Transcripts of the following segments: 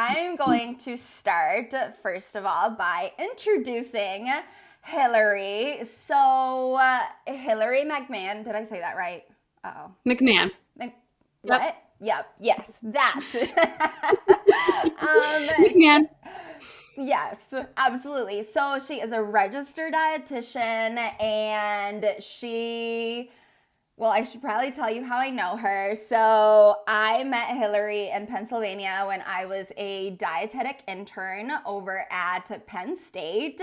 I'm going to start, first of all, by introducing Hilary. So, Hilary McMahon, did I say that right? Uh-oh. McMahon. What? Yep. Yep, yes, that. McMahon. Yes, absolutely. So she is a registered dietitian and well, I should probably tell you how I know her. So I met Hilary in Pennsylvania when I was a dietetic intern over at Penn State.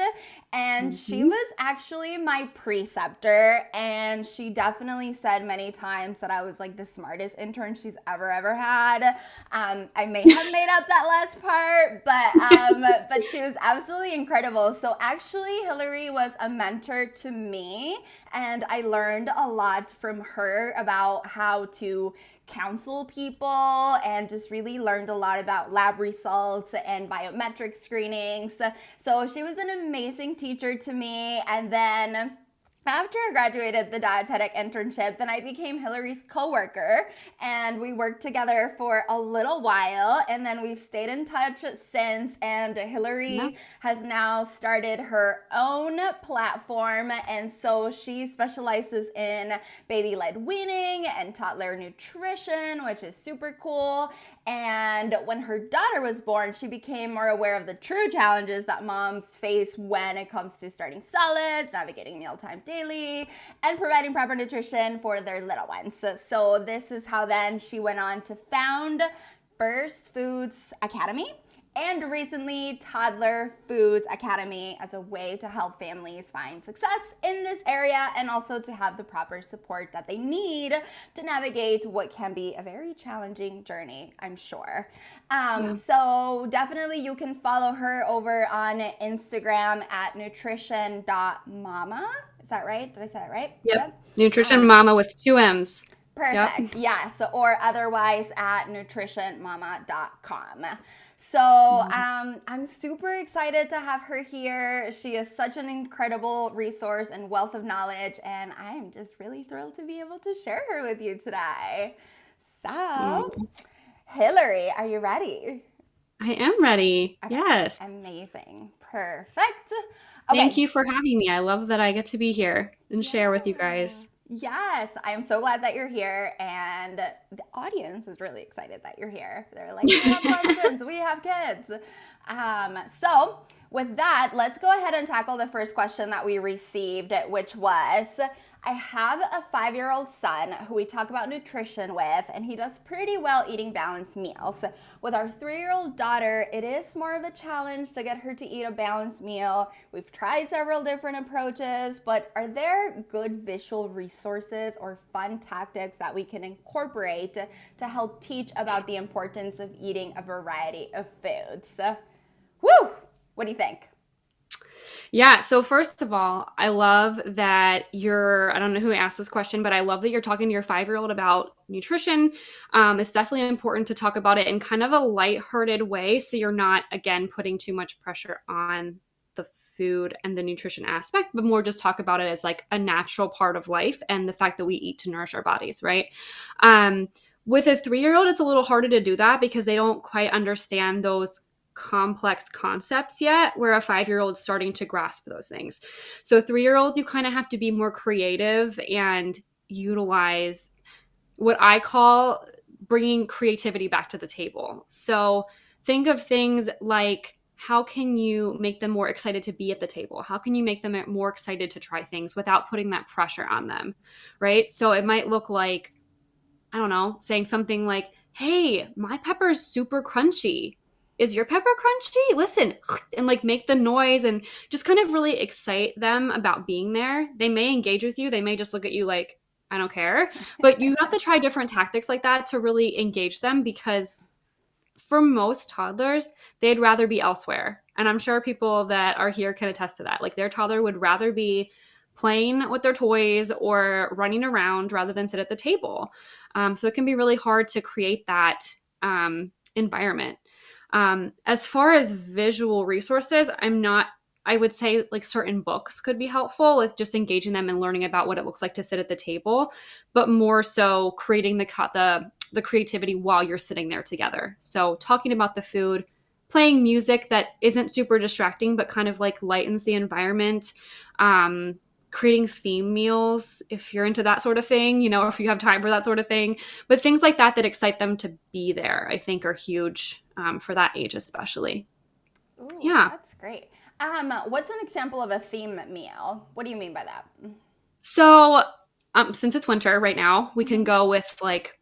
And she Mhm. was actually my preceptor. And she definitely said many times that I was like the smartest intern she's ever had. I may have made up that last part, but she was absolutely incredible. So actually, Hilary was a mentor to me, and I learned a lot from her about how to counsel people and just really learned a lot about lab results and biometric screenings. So she was an amazing teacher to me. And then after I graduated the dietetic internship, then I became Hilary's coworker and we worked together for a little while and then we've stayed in touch since. And Yeah. Hilary has now started her own platform, and so she specializes in baby-led weaning and toddler nutrition, which is super cool. And when her daughter was born, she became more aware of the true challenges that moms face when it comes to starting solids, navigating mealtime daily, and providing proper nutrition for their little ones. So this is how then she went on to found First Foods Academy and recently Toddler Foods Academy as a way to help families find success in this area and also to have the proper support that they need to navigate what can be a very challenging journey, I'm sure. Yeah. So definitely you can follow her over on Instagram at nutrition.mama. Is that right? Did I say that right? Yep. Yep. Nutrition Um, Mama with two M's. Yep. Perfect. Yes. Or otherwise at nutritionmama.com. So I'm super excited to have her here. She is such an incredible resource and wealth of knowledge, and I'm just really thrilled to be able to share her with you today. So, Mm. Hilary, are you ready? I am ready. Okay, Yes. amazing. Perfect. Thank Okay, you for having me. I love that I get to be here and share with you yeah. guys. Yes, I am so glad that you're here, and the audience is really excited that you're here. They're like, we have questions, we have kids. So, with that, let's go ahead and tackle the first question that we received, which was I have a 5-year-old son who we talk about nutrition with, and he does pretty well eating balanced meals. With our 3-year-old daughter, it is more of a challenge to get her to eat a balanced meal. We've tried several different approaches, but are there good visual resources or fun tactics that we can incorporate to help teach about the importance of eating a variety of foods? Woo! What do you think? Yeah, so first of all, I love that I don't know who asked this question, but I love that you're talking to your 5-year-old about nutrition. It's definitely important to talk about it in kind of a lighthearted way so you're not, again, putting too much pressure on the food and the nutrition aspect, but more just talk about it as like a natural part of life and the fact that we eat to nourish our bodies, right? Um, with a 3-year-old, it's a little harder to do that because they don't quite understand those complex concepts yet, where a 5-year-old is starting to grasp those things. So 3-year-old, you kind of have to be more creative and utilize what I call bringing creativity back to the table. So think of things like, how can you make them more excited to be at the table? How can you make them more excited to try things without putting that pressure on them, right? So it might look like, I don't know, saying something like, hey, my pepper is super crunchy. Is your pepper crunchy? Listen, and like make the noise and just kind of really excite them about being there. They may engage with you. They may just look at you like, I don't care. But you have to try different tactics like that to really engage them, because for most toddlers, they'd rather be elsewhere. And I'm sure people that are here can attest to that. Like their toddler would rather be playing with their toys or running around rather than sit at the table. So it can be really hard to create that environment. As far as visual resources, I would say like certain books could be helpful with just engaging them and learning about what it looks like to sit at the table, but more so creating the creativity while you're sitting there together. So talking about the food, playing music that isn't super distracting, but kind of like lightens the environment. Creating theme meals, if you're into that sort of thing, you know, if you have time for that sort of thing. But things like that that excite them to be there, I think are huge for that age especially. Ooh, Yeah. that's great. What's an example of a theme meal? What do you mean by that? So since it's winter right now, we can Mm-hmm. go with like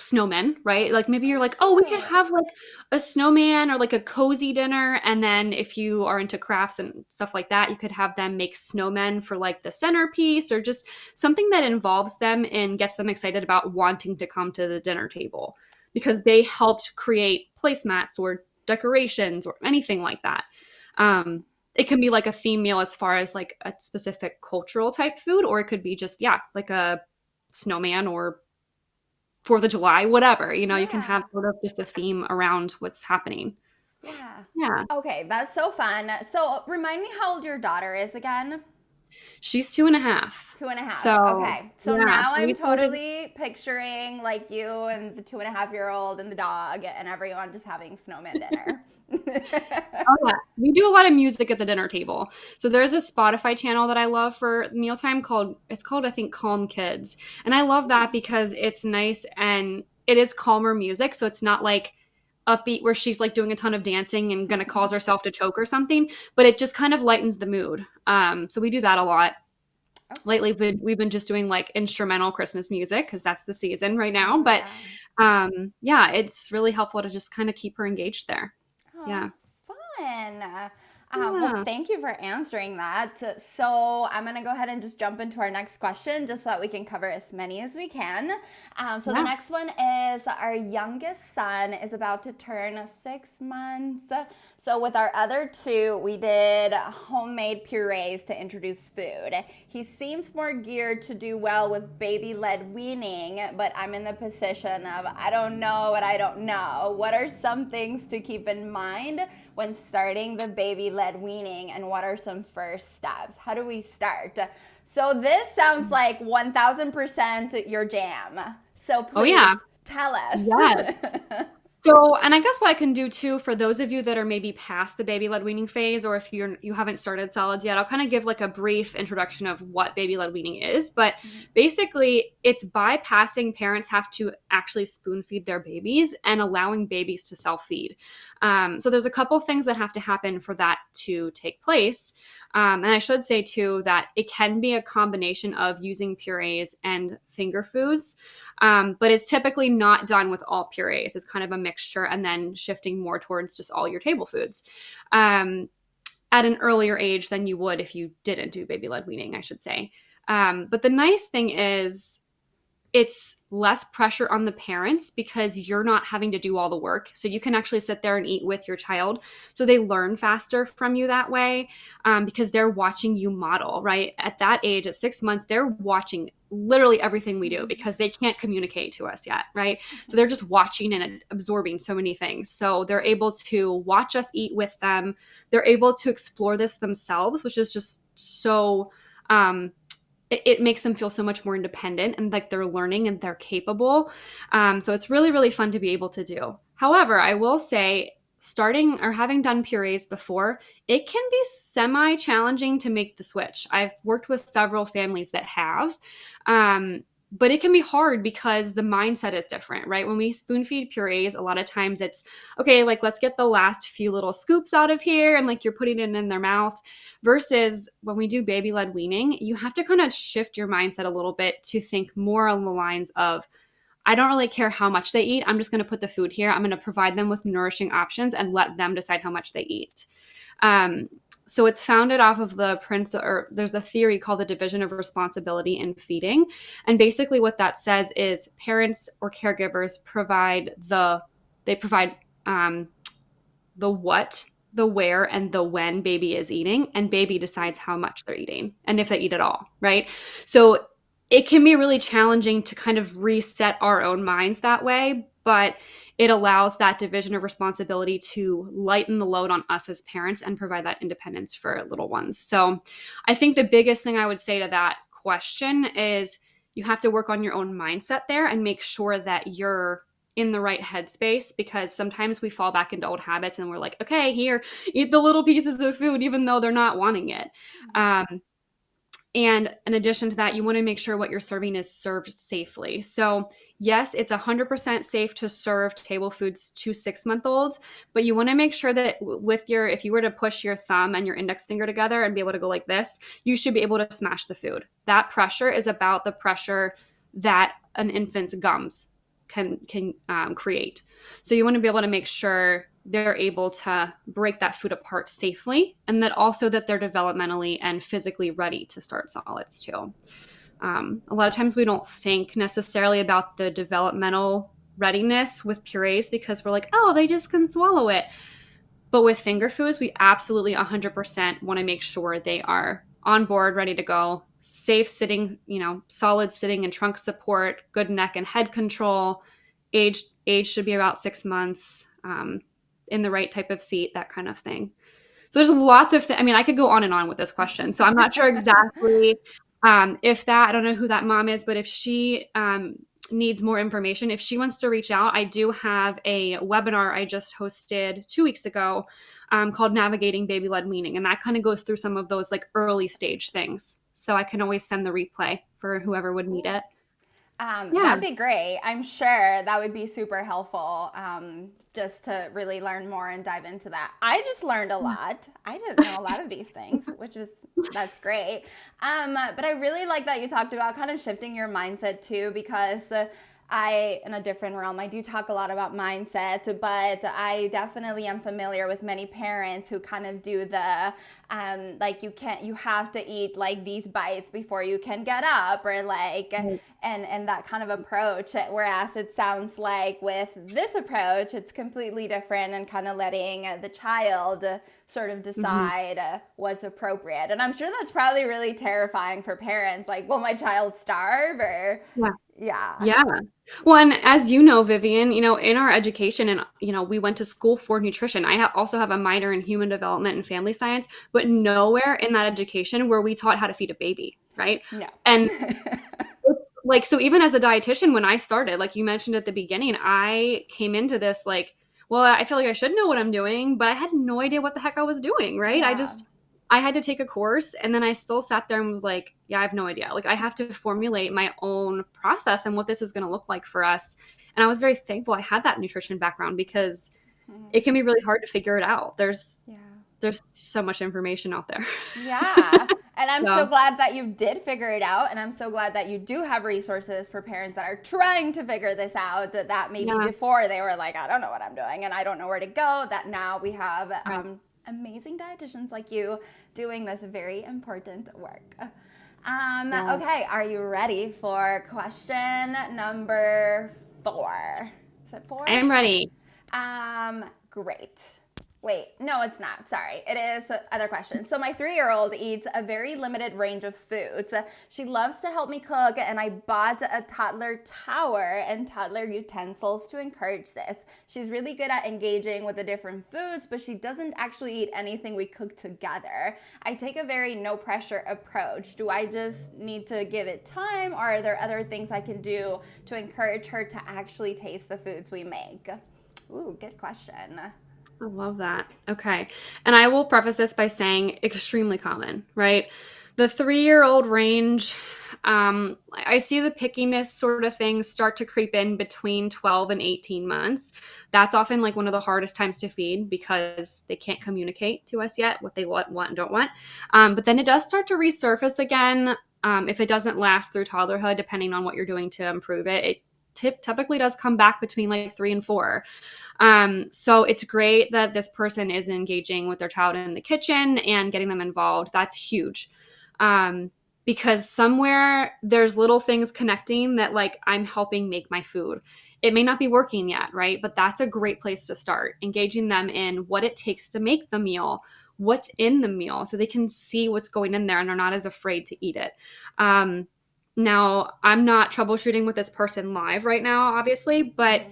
snowmen, right? Like maybe you're like, oh, we could Oh, have like a snowman or like a cozy dinner. And then if you are into crafts and stuff like that, you could have them make snowmen for like the centerpiece or just something that involves them and gets them excited about wanting to come to the dinner table because they helped create placemats or decorations or anything like that. It can be like a theme meal as far as like a specific cultural type food, or it could be just, yeah, like a snowman or 4th of July, whatever, you know, you can have yeah. sort of just a theme around what's happening. Yeah. Yeah. Okay, that's so fun. So remind me how old your daughter is again? She's 2.5. 2.5. So, Okay. So yeah, now so I'm we started. totally picturing like you and the 2.5-year-old and the dog and everyone just having snowman dinner. Oh, yeah. We do a lot of music at the dinner table. So there's a Spotify channel that I love for mealtime called, I think, Calm Kids. And I love that because it's nice and it is calmer music. So it's not like upbeat where she's like doing a ton of dancing and gonna cause herself to choke or something, but it just kind of lightens the mood. So we do that a lot. Okay. Lately we've been just doing like instrumental Christmas music because that's the season right now. Oh But yeah. yeah, it's really helpful to just kind of keep her engaged there. Oh, Yeah. fun. Well, Yeah. thank you for answering that. So, I'm going to go ahead and just jump into our next question just so that we can cover as many as we can. So, the Yeah. next one is our youngest son is about to turn 6 months. So, with our other two, we did homemade purees to introduce food. He seems more geared to do well with baby led weaning, but I'm in the position of I don't know what I don't know. What are some things to keep in mind when starting the baby led weaning, and what are some first steps? How do we start? So, this sounds like 1000% your jam. So, Oh yeah. please tell us. Yes. So, and I guess what I can do too for those of you that are maybe past the baby led weaning phase, or if you haven't started solids yet, I'll kind of give like a brief introduction of what baby led weaning is. But basically, it's bypassing parents have to actually spoon feed their babies and allowing babies to self feed. So there's a couple things that have to happen for that to take place. And I should say too that it can be a combination of using purees and finger foods. But it's typically not done with all purees. It's kind of a mixture and then shifting more towards just all your table foods at an earlier age than you would if you didn't do baby led weaning, I should say. But the nice thing is it's less pressure on the parents because you're not having to do all the work. So you can actually sit there and eat with your child. So they learn faster from you that way because they're watching you model, right? At that age, at 6 months, they're watching literally everything we do because they can't communicate to us yet, right? So they're just watching and absorbing so many things. So they're able to watch us eat with them. They're able to explore this themselves, which is just so it makes them feel so much more independent and like they're learning and they're capable. So it's really, really fun to be able to do. However, I will say, starting or having done purees before, it can be semi challenging to make the switch. I've worked with several families that have. But it can be hard because the mindset is different, right? When we spoon feed purees, a lot of times it's okay, like let's get the last few little scoops out of here and like you're putting it in their mouth. Versus when we do baby led weaning, you have to kind of shift your mindset a little bit to think more on the lines of, I don't really care how much they eat. I'm just going to put the food here. I'm going to provide them with nourishing options and let them decide how much they eat. Um, so it's founded off of the principle, or there's a theory called the division of responsibility in feeding. And basically what that says is parents or caregivers provide the what, the where, and the when baby is eating, and baby decides how much they're eating and if they eat at all, right? So it can be really challenging to kind of reset our own minds that way, but it allows that division of responsibility to lighten the load on us as parents and provide that independence for little ones. So I think the biggest thing I would say to that question is you have to work on your own mindset there and make sure that you're in the right headspace, because sometimes we fall back into old habits and we're like, okay, here, eat the little pieces of food, even though they're not wanting it. And in addition to that, you want to make sure what you're serving is served safely. So yes, it's 100% safe to serve table foods to 6-month-olds, but you want to make sure that if you were to push your thumb and your index finger together and be able to go like this, you should be able to smash the food. That pressure is about the pressure that an infant's gums can create. So you want to be able to make sure they're able to break that food apart safely, and that also that they're developmentally and physically ready to start solids too. A lot of times we don't think necessarily about the developmental readiness with purees because we're like, oh, they just can swallow it. But with finger foods, we absolutely 100% want to make sure they are on board, ready to go, safe sitting, solid sitting and trunk support, good neck and head control. Age should be about 6 months, in the right type of seat, that kind of thing. So there's lots of I mean, I could go on and on with this question. So I'm not sure exactly I don't know who that mom is, but if she needs more information, if she wants to reach out, I do have a webinar I just hosted 2 weeks ago called Navigating Baby-Led Weaning. And that kind of goes through some of those like early stage things. So I can always send the replay for whoever would need it. That'd be great. I'm sure that would be super helpful, just to really learn more and dive into that. I just learned a lot. I didn't know a lot of these things, that's great. But I really like that you talked about kind of shifting your mindset too, because in a different realm, I do talk a lot about mindset, but I definitely am familiar with many parents who kind of do the, like you have to eat like these bites before you can get up, or like, and that kind of approach. Whereas it sounds like with this approach, it's completely different and kind of letting the child sort of decide what's appropriate. And I'm sure that's probably really terrifying for parents. Like, will my child starve or? Yeah. Well, and as you know, Vivian, in our education, and we went to school for nutrition. I also have a minor in human development and family science, but nowhere in that education were we taught how to feed a baby, right? No. And it's like, so even as a dietitian, when I started, like you mentioned at the beginning, I came into this like, well, I feel like I should know what I'm doing, but I had no idea what the heck I was doing, right? Yeah. I had to take a course, and then I still sat there and was like, yeah, I have no idea. Like, I have to formulate my own process and what this is going to look like for us. And I was very thankful I had that nutrition background, because it can be really hard to figure it out. There's so much information out there. Yeah. And I'm so glad that you did figure it out. And I'm so glad that you do have resources for parents that are trying to figure this out, that maybe before they were like, I don't know what I'm doing and I don't know where to go, that now we have amazing dietitians like you doing this very important work. Okay, are you ready for question number 4? Is it 4? I am ready. Great. Wait, no, it's not. Sorry. It is other question. So my 3-year-old eats a very limited range of foods. She loves to help me cook, and I bought a toddler tower and toddler utensils to encourage this. She's really good at engaging with the different foods, but she doesn't actually eat anything we cook together. I take a very no pressure approach. Do I just need to give it time, or are there other things I can do to encourage her to actually taste the foods we make? Ooh, good question. I love that. Okay. And I will preface this by saying extremely common, right? The 3-year-old range, I see the pickiness sort of things start to creep in between 12 and 18 months. That's often like one of the hardest times to feed, because they can't communicate to us yet what they want and don't want. But then it does start to resurface again. If it doesn't last through toddlerhood, depending on what you're doing to improve it, typically does come back between like 3 and 4. So it's great that this person is engaging with their child in the kitchen and getting them involved. That's huge. Because somewhere there's little things connecting that, like, I'm helping make my food. It may not be working yet, right? But that's a great place to start, engaging them in what it takes to make the meal, what's in the meal, so they can see what's going in there and they're not as afraid to eat it. Now, I'm not troubleshooting with this person live right now, obviously, but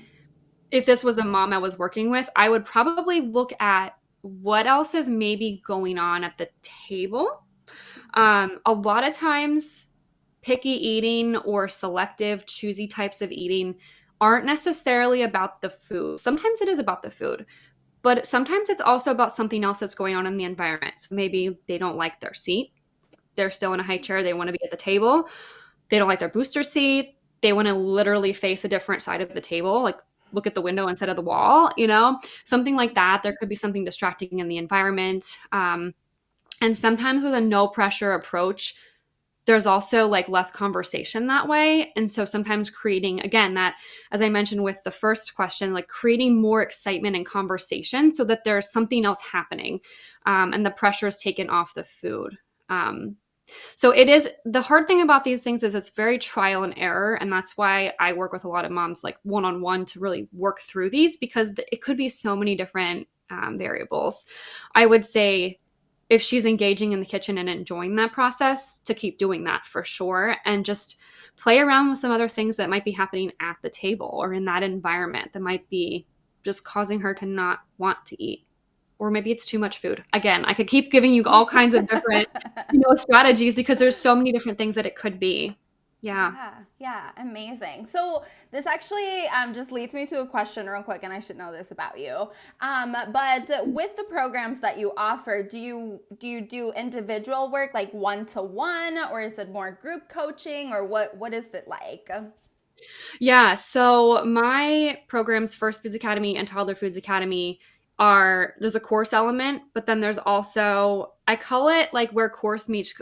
if this was a mom I was working with, I would probably look at what else is maybe going on at the table. A lot of times, picky eating or selective, choosy types of eating aren't necessarily about the food. Sometimes it is about the food, but sometimes it's also about something else that's going on in the environment. So maybe they don't like their seat. They're still in a high chair. They want to be at the table. They don't like their booster seat. They want to literally face a different side of the table, like look at the window instead of the wall, something like that. There could be something distracting in the environment. And sometimes with a no pressure approach, there's also like less conversation that way. And so sometimes creating, again, that, as I mentioned with the first question, like creating more excitement and conversation so that there's something else happening, and the pressure is taken off the food. So it is, the hard thing about these things is it's very trial and error. And that's why I work with a lot of moms like one-on-one to really work through these, because it could be so many different variables. I would say if she's engaging in the kitchen and enjoying that process, to keep doing that for sure, and just play around with some other things that might be happening at the table or in that environment that might be just causing her to not want to eat. Or maybe it's too much food. Again, I could keep giving you all kinds of different, strategies, because there's so many different things that it could be. Yeah, amazing. So this actually just leads me to a question real quick, and I should know this about you. But with the programs that you offer, do you do individual work, like one-to-one, or is it more group coaching, or what is it like? Yeah, so my programs, First Foods Academy and Toddler Foods Academy, there's a course element, but then there's also, I call it like where course meets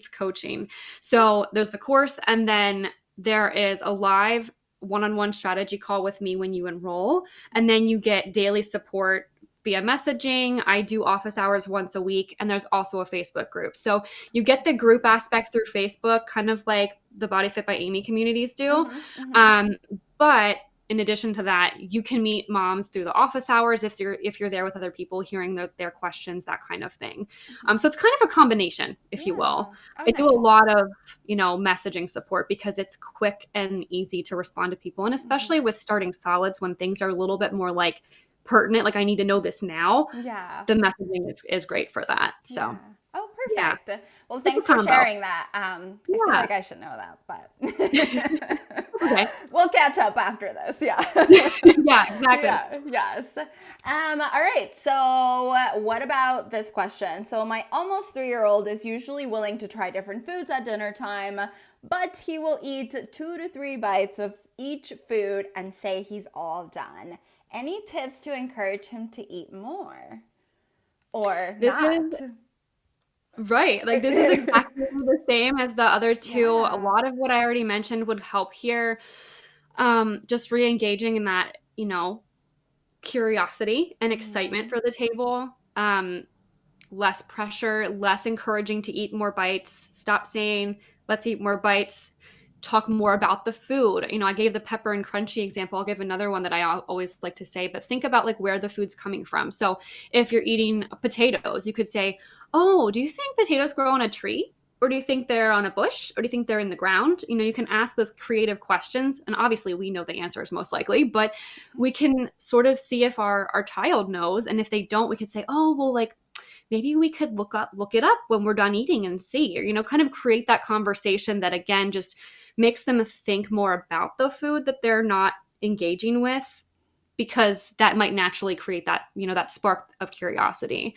coaching. So there's the course, and then there is a live one-on-one strategy call with me when you enroll, and then you get daily support via messaging. I do office hours once a week, and there's also a Facebook group. So you get the group aspect through Facebook, kind of like the BodyFit by Amy communities do. But in addition to that, you can meet moms through the office hours if you're there with other people, hearing their questions, that kind of thing. So it's kind of a combination, if you will. I do a lot of messaging support because it's quick and easy to respond to people, and especially with starting solids, when things are a little bit more like pertinent, like I need to know this now. Yeah, the messaging is great for that. So. Yeah. Oh, perfect. Yeah. Well, thanks for sharing that. I feel like I should know that, but okay. We'll catch up after this. Yeah. Yeah, exactly. Yeah, yes. All right. So what about this question? So my almost 3-year-old is usually willing to try different foods at dinner time, but he will eat 2 to 3 bites of each food and say he's all done. Any tips to encourage him to eat more? Or not? Right. Like this is exactly the same as the other two. Yeah. A lot of what I already mentioned would help here. Just re-engaging in that, curiosity and excitement for the table. Less pressure, less encouraging to eat more bites. Stop saying, let's eat more bites. Talk more about the food. I gave the pepper and crunchy example. I'll give another one that I always like to say, but think about like where the food's coming from. So if you're eating potatoes, you could say, oh, do you think potatoes grow on a tree? Or do you think they're on a bush? Or do you think they're in the ground? You can ask those creative questions. And obviously we know the answer is most likely, but we can sort of see if our child knows. And if they don't, we could say, oh, well, like, maybe we could look it up when we're done eating and see, or, kind of create that conversation that, again, just makes them think more about the food that they're not engaging with, because that might naturally create that, that spark of curiosity.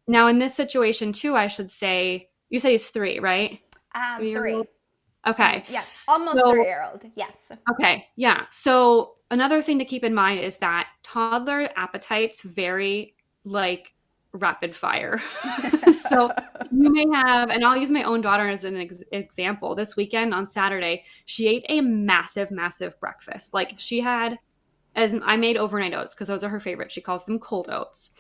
Now in this situation too, I should say, you say he's 3, right? 3. Okay. Yeah. Almost 3-year-old. Yes. Okay. Yeah. So another thing to keep in mind is that toddler appetites vary like rapid fire. So you may have, and I'll use my own daughter as an example. This weekend on Saturday, she ate a massive, massive breakfast. Like she had, as I made overnight oats because those are her favorite. She calls them cold oats.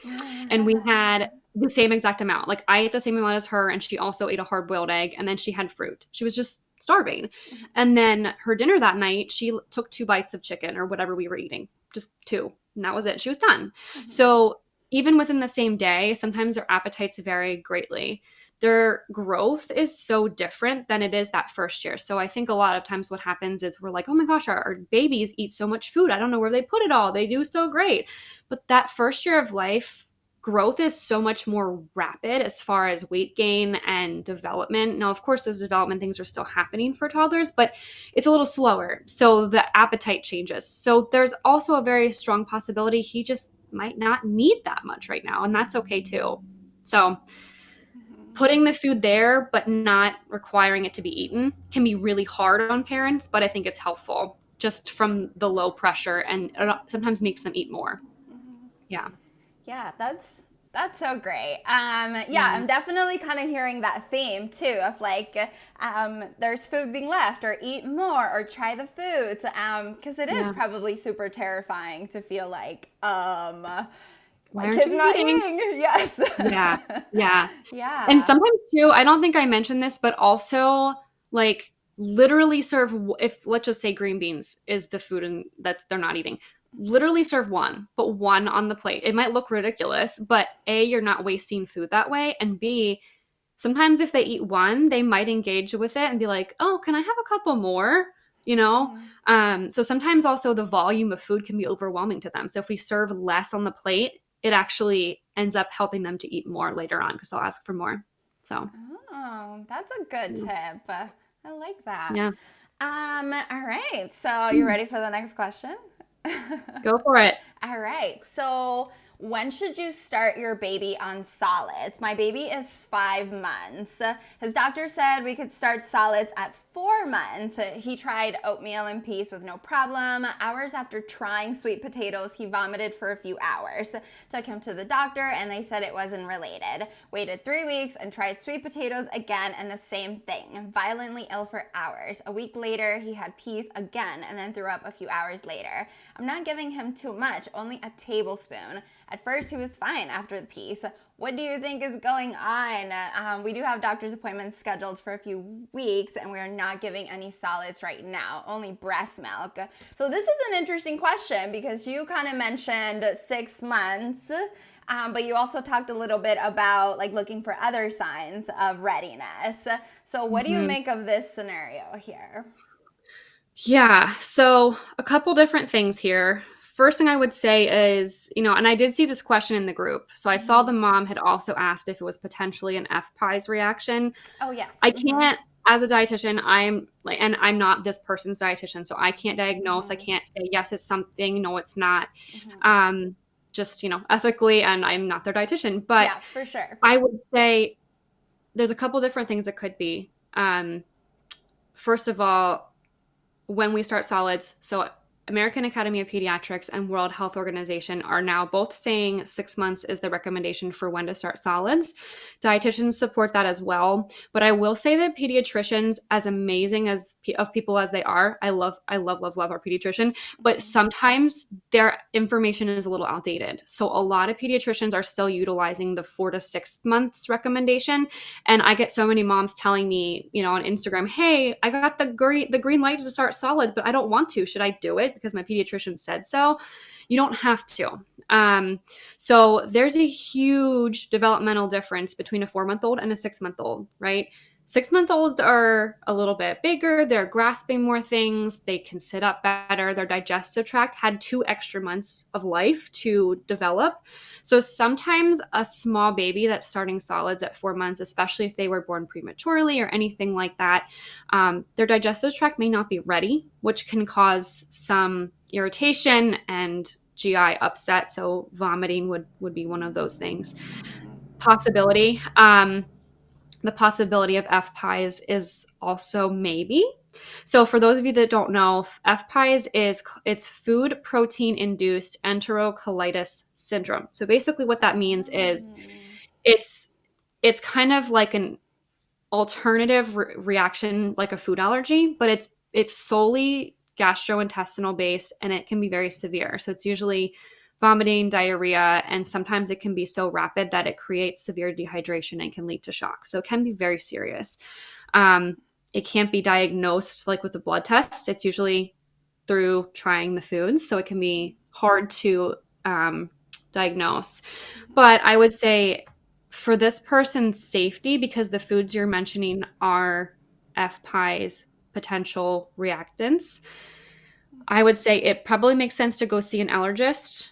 And we had the same exact amount. Like I ate the same amount as her, and she also ate a hard-boiled egg, and then she had fruit. She was just starving. And then her dinner that night, she took 2 bites of chicken or whatever we were eating, just 2. And that was it. She was done. So even within the same day, sometimes their appetites vary greatly. Their growth is so different than it is that first year. So I think a lot of times what happens is we're like, oh my gosh, our babies eat so much food. I don't know where they put it all. They do so great. But that first year of life, growth is so much more rapid as far as weight gain and development. Now, of course, those development things are still happening for toddlers, but it's a little slower. So the appetite changes. So there's also a very strong possibility he just might not need that much right now, and that's okay too. So putting the food there but not requiring it to be eaten can be really hard on parents, but I think it's helpful just from the low pressure, and it sometimes makes them eat more. Yeah. Yeah, that's so great. Yeah, I'm definitely kind of hearing that theme too of like, there's food being left, or eat more, or try the foods, because it is probably super terrifying to feel like, Why my aren't kid's you not eating? eating. Yes. Yeah. Yeah. Yeah. And sometimes too, I don't think I mentioned this, but also like literally serve, if let's just say green beans is the food and that they're not eating, literally serve one, but one on the plate. It might look ridiculous, but A, you're not wasting food that way. And B, sometimes if they eat one, they might engage with it and be like, oh, can I have a couple more? You know? So sometimes also the volume of food can be overwhelming to them. So if we serve less on the plate, it actually ends up helping them to eat more later on because they'll ask for more. So, Oh, that's a good tip. I like that. yeah, All right. So you ready for the next question? go for it. All right. So, when should you start your baby on solids? My baby is 5 months. His doctor said we could start solids at 4 months. He tried oatmeal and peas with no problem. Hours after trying sweet potatoes, he vomited for a few hours. Took him to the doctor and they said it wasn't related. Waited 3 weeks and tried sweet potatoes again and the same thing. Violently ill for hours. A week later, he had peas again and then threw up a few hours later. I'm not giving him too much, only a tablespoon. At first, he was fine after the peas. What do you think is going on? We do have doctor's appointments scheduled for a few weeks, and we are not giving any solids right now, only breast milk. So this is an interesting question because you kind of mentioned 6 months, but you also talked a little bit about like looking for other signs of readiness. So what do you make of this scenario here? Yeah. So, a couple different things here. First thing I would say is, and I did see this question in the group. So, I saw the mom had also asked if it was potentially an FPIES reaction. Oh, yes. I can't, as a dietitian, I'm like, and I'm not this person's dietitian, so I can't diagnose. I can't say, yes, it's something, no, it's not. Just, ethically, and I'm not their dietitian. But Yeah, for sure. I would say there's a couple different things it could be. First of all, when we start solids, so American Academy of Pediatrics and World Health Organization are now both saying 6 months is the recommendation for when to start solids. Dietitians support that as well. But I will say that pediatricians, as amazing as of people as they are, I love our pediatrician, but sometimes their information is a little outdated. So a lot of pediatricians are still utilizing the 4 to 6 months recommendation. And I get so many moms telling me, on Instagram, hey, I got the green light to start solids, but I don't want to. Should I do it because my pediatrician said so? You don't have to. So there's a huge developmental difference between a 4-month-old and a 6-month-old, right? 6-month-olds are a little bit bigger. They're grasping more things. They can sit up better. Their digestive tract had 2 extra months of life to develop. So sometimes a small baby that's starting solids at 4 months, especially if they were born prematurely or anything like that, their digestive tract may not be ready, which can cause some irritation and GI upset. So vomiting would be one of those things. Possibility. The possibility of FPIES is also maybe. So for those of you that don't know, FPIES it's food protein induced enterocolitis syndrome. So basically what that means is it's kind of like an alternative reaction like a food allergy, but it's solely gastrointestinal based and it can be very severe. So it's usually vomiting, diarrhea, and sometimes it can be so rapid that it creates severe dehydration and can lead to shock. So it can be very serious. It can't be diagnosed like with a blood test. It's usually through trying the foods. So it can be hard to diagnose. But I would say for this person's safety, because the foods you're mentioning are FPIES potential reactants, I would say it probably makes sense to go see an allergist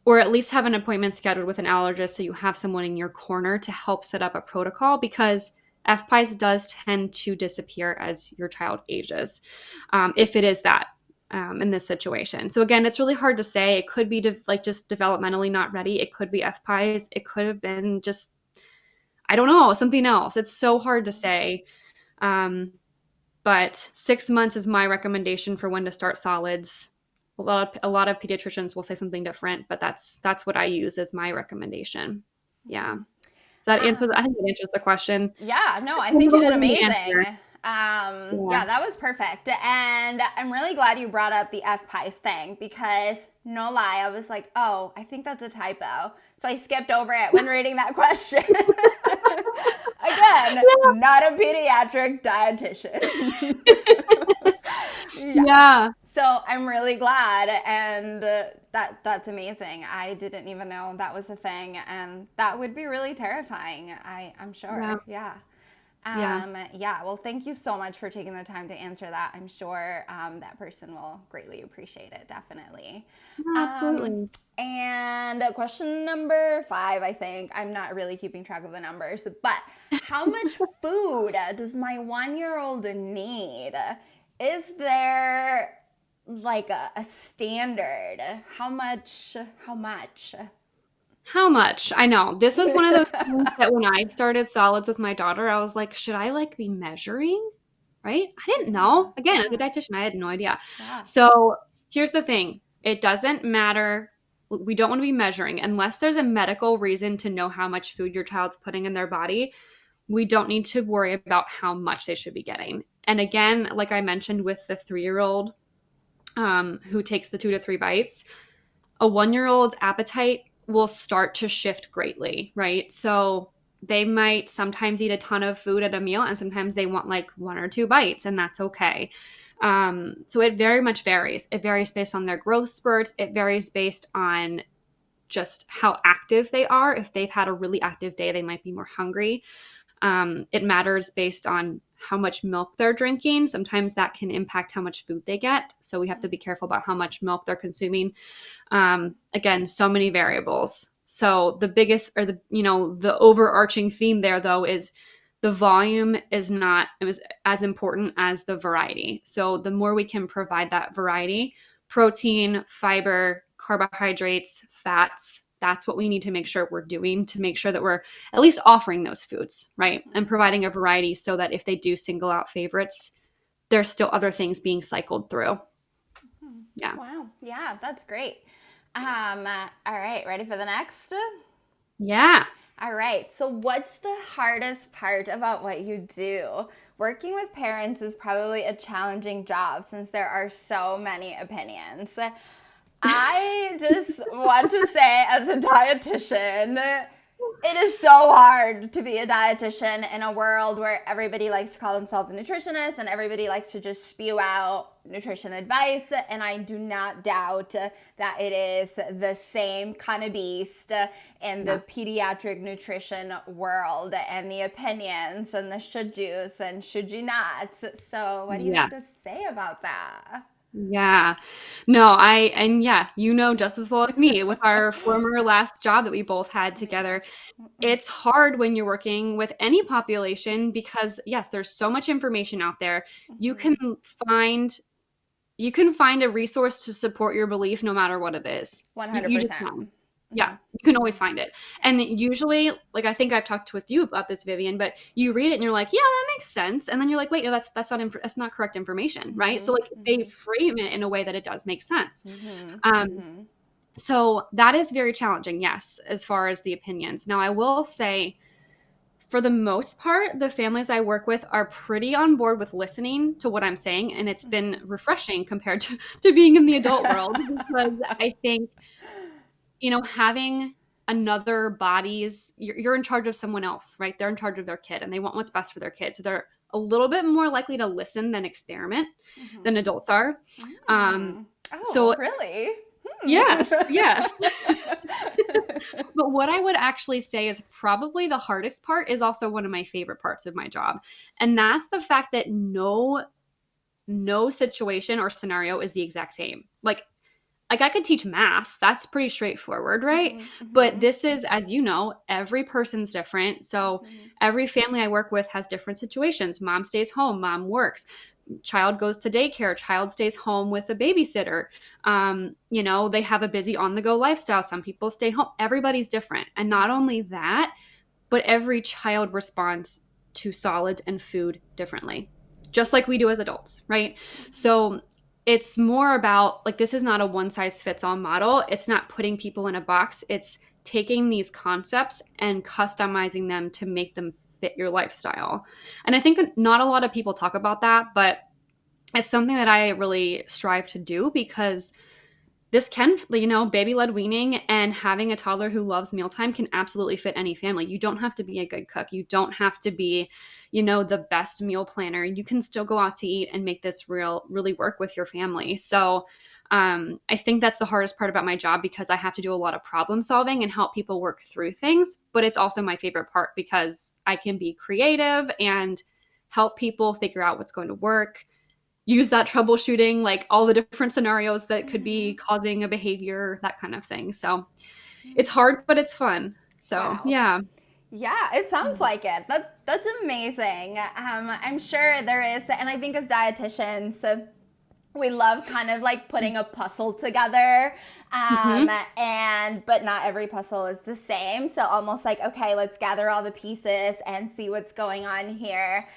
or at least have an appointment scheduled with an allergist so you have someone in your corner to help set up a protocol, because FPIES does tend to disappear as your child ages, if it is that in this situation. So again, it's really hard to say. It could be just developmentally not ready. It could be FPIES. It could have been just, I don't know, something else. It's so hard to say. But 6 months is my recommendation for when to start solids. A lot of pediatricians will say something different, but that's what I use as my recommendation. Yeah. That answers, I think that answers the question. Yeah, no, I think you did amazing. Yeah. Yeah, that was perfect. And I'm really glad you brought up the FPIES thing, because no lie, I was like, oh, I think that's a typo. So I skipped over it when reading that question. Again, not a pediatric dietitian. Yeah. So I'm really glad, and that's amazing. I didn't even know that was a thing, and that would be really terrifying. I'm sure. Yeah. Well, thank you so much for taking the time to answer that. I'm sure that person will greatly appreciate it, definitely. Absolutely. And question number 5, I think. I'm not really keeping track of the numbers, but how much food does my 1-year-old need? Is there like a standard? How much? How much? I know. This is one of those things that when I started solids with my daughter, I was like, should I like be measuring? Right? I didn't know. Again, as a dietitian, I had no idea. Yeah. So here's the thing. It doesn't matter. We don't want to be measuring unless there's a medical reason to know how much food your child's putting in their body. We don't need to worry about how much they should be getting. And again, like I mentioned with the 3-year-old who takes the 2 to 3 bites, a 1-year-old's appetite will start to shift greatly, right? So they might sometimes eat a ton of food at a meal, and sometimes they want like 1 or 2 bites, and that's okay. So it very much varies. It varies based on their growth spurts. It varies based on just how active they are. If they've had a really active day, they might be more hungry. It matters based on how much milk they're drinking. Sometimes that can impact how much food they get. So we have to be careful about how much milk they're consuming. Again, so many variables. So the biggest, or the overarching theme there though is the volume is not as important as the variety. So the more we can provide that variety, protein, fiber, carbohydrates, fats, that's what we need to make sure we're doing to make sure that we're at least offering those foods, right? And providing a variety so that if they do single out favorites, there's still other things being cycled through. Yeah. Wow. Yeah, that's great. All right, ready for the next? Yeah. All right. So what's the hardest part about what you do? Working with parents is probably a challenging job since there are so many opinions. I just want to say, as a dietitian, it is so hard to be a dietitian in a world where everybody likes to call themselves a nutritionist and everybody likes to just spew out nutrition advice. And I do not doubt that it is the same kind of beast in the pediatric nutrition world, and the opinions and the should yous and should you nots. So what do you have to say about that? Yeah. No, you know just as well as me with our former last job that we both had together. It's hard when you're working with any population because yes, there's so much information out there. You can find a resource to support your belief no matter what it is. 100%. You just can. Yeah, you can always find it. And usually, like I think I've talked with you about this, Vivian, but you read it and you're like, yeah, that makes sense. And then you're like, wait, no, that's not correct information, right? So like they frame it in a way that it does make sense. So that is very challenging, yes, as far as the opinions. Now, I will say, for the most part, the families I work with are pretty on board with listening to what I'm saying. And it's been refreshing compared to being in the adult world because I think, having another body's, you're in charge of someone else, right? They're in charge of their kid and they want what's best for their kid. So they're a little bit more likely to listen than experiment than adults are. So really? Yes. But what I would actually say is probably the hardest part is also one of my favorite parts of my job. And that's the fact that no situation or scenario is the exact same. Like like I could teach math. That's pretty straightforward, right? Mm-hmm, But mm-hmm, this is, as you know, every person's different. So mm-hmm. every family I work with has different situations. Mom stays home, mom works, child goes to daycare, child stays home with a babysitter. You know, they have a busy on the go lifestyle. Some people stay home. Everybody's different. And not only that, but every child responds to solids and food differently, just like we do as adults, right? So it's more about like, this is not a one size fits all model. It's not putting people in a box. It's taking these concepts and customizing them to make them fit your lifestyle. And I think not a lot of people talk about that, but it's something that I really strive to do because this can, you know, baby led weaning and having a toddler who loves mealtime can absolutely fit any family. You don't have to be a good cook. You don't have to be, you know, the best meal planner. You can still go out to eat and make this really work with your family. So I think that's the hardest part about my job because I have to do a lot of problem solving and help people work through things. But it's also my favorite part because I can be creative and help people figure out what's going to work, use that troubleshooting, like all the different scenarios that could be Mm-hmm. causing a behavior, that kind of thing. So it's hard, but it's fun. So Wow. yeah. Yeah, it sounds like it. That's amazing. I'm sure there is, and I think as dietitians, we love kind of like putting a puzzle together, Hmm. and but not every puzzle is the same, so almost like, okay, let's gather all the pieces and see what's going on here.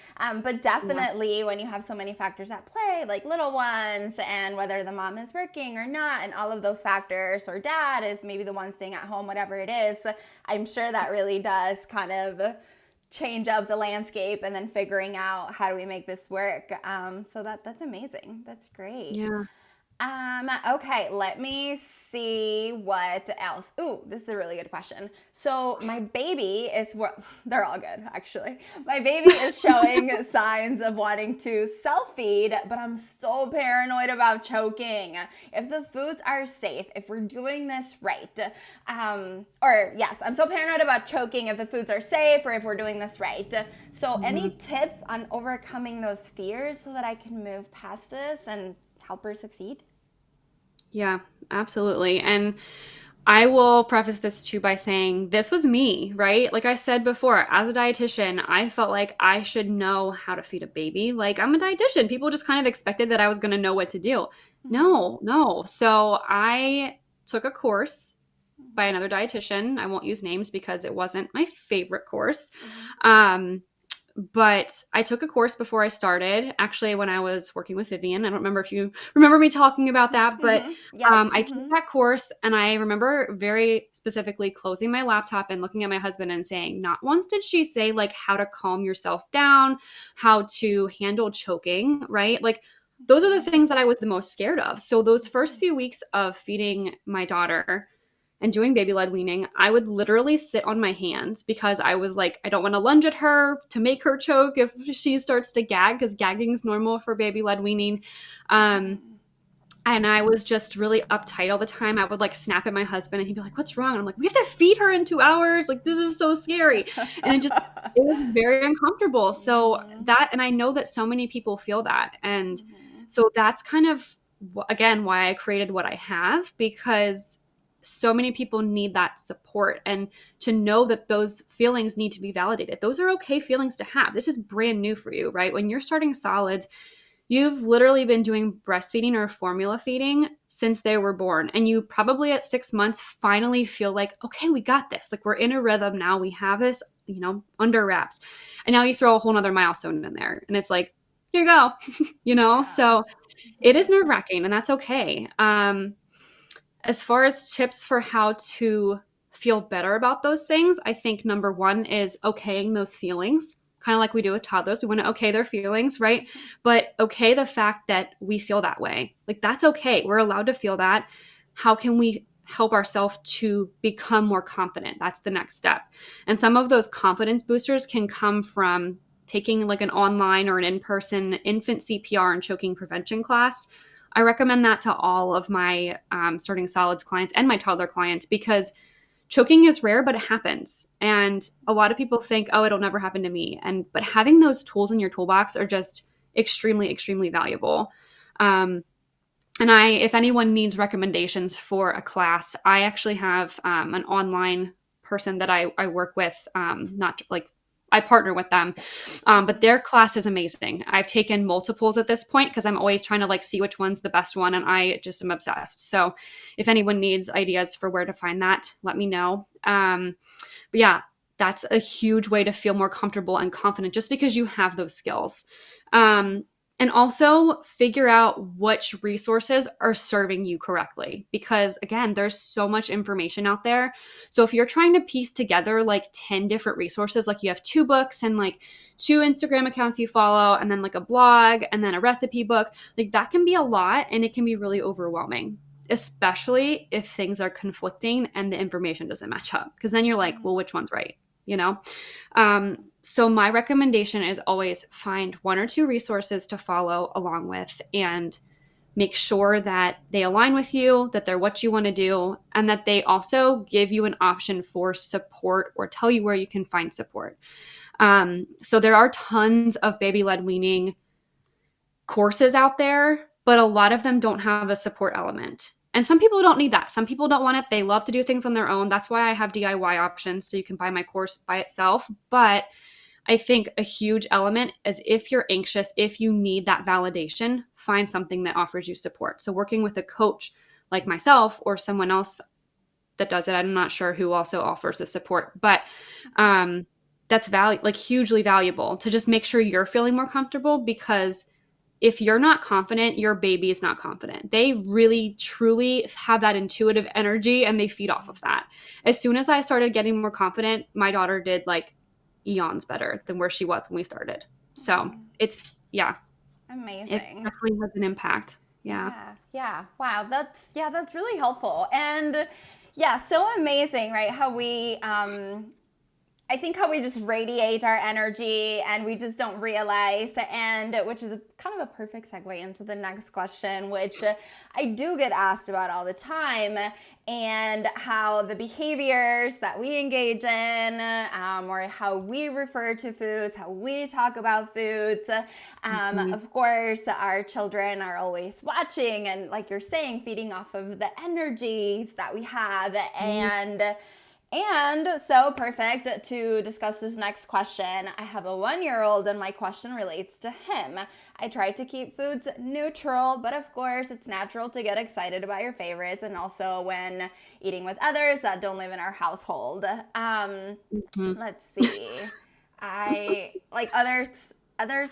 But Yeah. definitely when you have so many factors at play, like little ones and whether the mom is working or not and all of those factors, or dad is maybe the one staying at home, whatever it is, I'm sure that really does kind of change up the landscape and then figuring out how do we make this work. So that's amazing. That's great. Yeah. Okay, let me see what else. Ooh, this is a really good question. So my baby is they're all good actually. My baby is showing signs of wanting to self-feed, but I'm so paranoid about choking. If the foods are safe, if we're doing this right, or yes, I'm so paranoid about choking if the foods are safe or if we're doing this right. So Hmm. any tips on overcoming those fears so that I can move past this and help her succeed? Yeah, absolutely. And I will preface this too by saying this was me, right? Like I said before, as a dietitian, I felt like I should know how to feed a baby. Like I'm a dietitian. People just kind of expected that I was going to know what to do. Mm-hmm. No, no. So I took a course by Mm-hmm. another dietitian. I won't use names because it wasn't my favorite course. Mm-hmm. Um, but I took a course before I started, actually, when I was working with Vivian. I don't remember if you remember me talking about that, but Mm-hmm. Yep. I took Mm-hmm. that course and I remember very specifically closing my laptop and looking at my husband and saying, not once did she say like how to calm yourself down, how to handle choking, right? Like those are the things that I was the most scared of. So those first few weeks of feeding my daughter and doing baby led weaning, I would literally sit on my hands because I was like, I don't want to lunge at her to make her choke if she starts to gag, because gagging is normal for baby led weaning. Um, Mm-hmm. and I was just really uptight all the time. I would like snap at my husband and he'd be like, "What's wrong?" And I'm like, "We have to feed her in 2 hours. Like, this is so scary." And it was very uncomfortable. So Mm-hmm. that, and I know that so many people feel that. And Mm-hmm. so that's kind of, again, why I created what I have, because so many people need that support and to know that those feelings need to be validated. Those are okay feelings to have. This is brand new for you, right? When you're starting solids, you've literally been doing breastfeeding or formula feeding since they were born. And you probably at 6 months finally feel like, okay, we got this. Like we're in a rhythm now. We have this, you know, under wraps. And now you throw a whole nother milestone in there. And it's like, here you go, you know? Yeah. So it Mm-hmm. is nerve wracking and that's okay. As far as tips for how to feel better about those things, I think number one is okaying those feelings, kind of like we do with toddlers. We want to okay their feelings, right? But okay the fact that we feel that way. Like that's okay. We're allowed to feel that. How can we help ourselves to become more confident? That's the next step. And some of those confidence boosters can come from taking like an online or an in-person infant CPR and choking prevention class. I recommend that to all of my starting solids clients and my toddler clients because choking is rare, but it happens. And a lot of people think, oh, it'll never happen to me. But having those tools in your toolbox are just extremely, extremely valuable. Um, And if anyone needs recommendations for a class, I actually have an online person that I work with, not like I partner with them, but their class is amazing. I've taken multiples at this point because I'm always trying to like see which one's the best one, and I just am obsessed. So if anyone needs ideas for where to find that, let me know. But yeah, that's a huge way to feel more comfortable and confident just because you have those skills. And also figure out which resources are serving you correctly. Because again, there's so much information out there. So if you're trying to piece together like 10 different resources, like you have 2 books and like 2 Instagram accounts you follow, and then like a blog and then a recipe book, like that can be a lot and it can be really overwhelming, especially if things are conflicting and the information doesn't match up. Because then you're like, well, which one's right? You know? So my recommendation is always find 1 or 2 resources to follow along with and make sure that they align with you, that they're what you want to do, and that they also give you an option for support or tell you where you can find support. So there are tons of baby-led weaning courses out there, but a lot of them don't have a support element. And some people don't need that. Some people don't want it. They love to do things on their own. That's why I have DIY options, so you can buy my course by itself. But I think a huge element is if you're anxious, if you need that validation, find something that offers you support. So working with a coach like myself or someone else that does it, I'm not sure who also offers the support, but that's like hugely valuable to just make sure you're feeling more comfortable, because if you're not confident, your baby is not confident. They really, truly have that intuitive energy and they feed off of that. As soon as I started getting more confident, my daughter did like eons better than where she was when we started. So it's, yeah, it Amazing. definitely has an impact. Yeah. Yeah. Wow. That's really helpful. And yeah, so amazing, right? How we I think how we just radiate our energy and we just don't realize, and which is kind of a perfect segue into the next question, which I do get asked about all the time, and how the behaviors that we engage in, or how we refer to foods, how we talk about foods. Of course, our children are always watching and, like you're saying, feeding off of the energies that we have. And so perfect to discuss this next question. I have a 1-year-old and my question relates to him. I try to keep foods neutral, but of course it's natural to get excited about your favorites and also when eating with others that don't live in our household. Let's see. I like others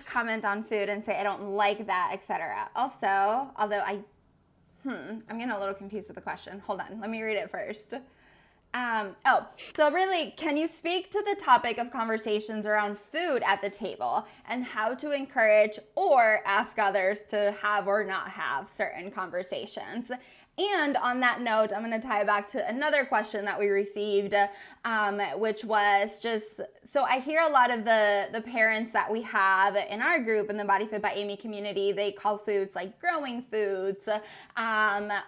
comment on food and say I don't like that, etc. Also, although I'm getting a little confused with the question. Hold on, let me read it first. So really, can you speak to the topic of conversations around food at the table and how to encourage or ask others to have or not have certain conversations? And on that note, I'm going to tie it back to another question that we received, which was just, so I hear a lot of the parents that we have in our group in the BodyFit by Amy community, they call foods like growing foods,